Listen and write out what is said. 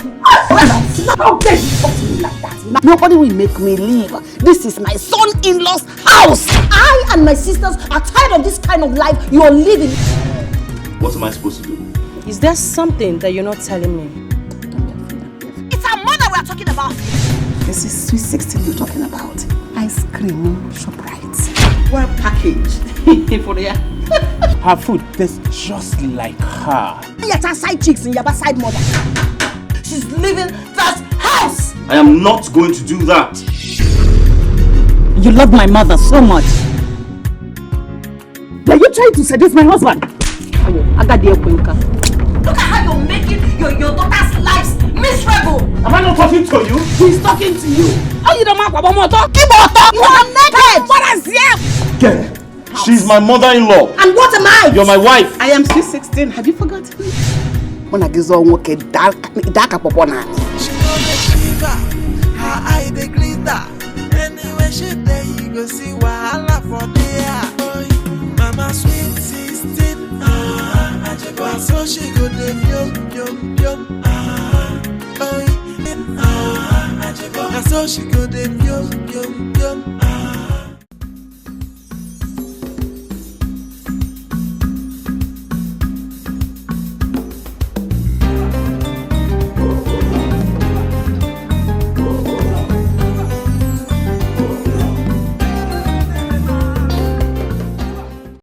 How dare you talk to me like that? Nobody will make me leave. This is my son-in-law's house. I and my sisters are tired of this kind of life you're living. What am I supposed to do? Is there something that you're not telling me? It's our mother we're talking about. This is Sweet 16 you're talking about. Ice cream, ShopRite. Well packaged. For the her food tastes just like her. Yet her side chicks in your side mother. She's leaving that house. I am not going to do that. You love my mother so much. Are you trying to seduce my husband? Look at how you're making your daughter's lives miserable. Am I not talking to you? He's talking to you. Oh, you don't mind about motor? You are naked. What is here? Get it. She's my mother-in-law. And what am I? You're my wife. I am Sweet 16. Have you forgotten? When I get on work, dark popona. She know the shiver, her eye they glitter. Anyway she there, you go see wahala for there. Mama Sweet 16, so she go the yum. So she go the yum.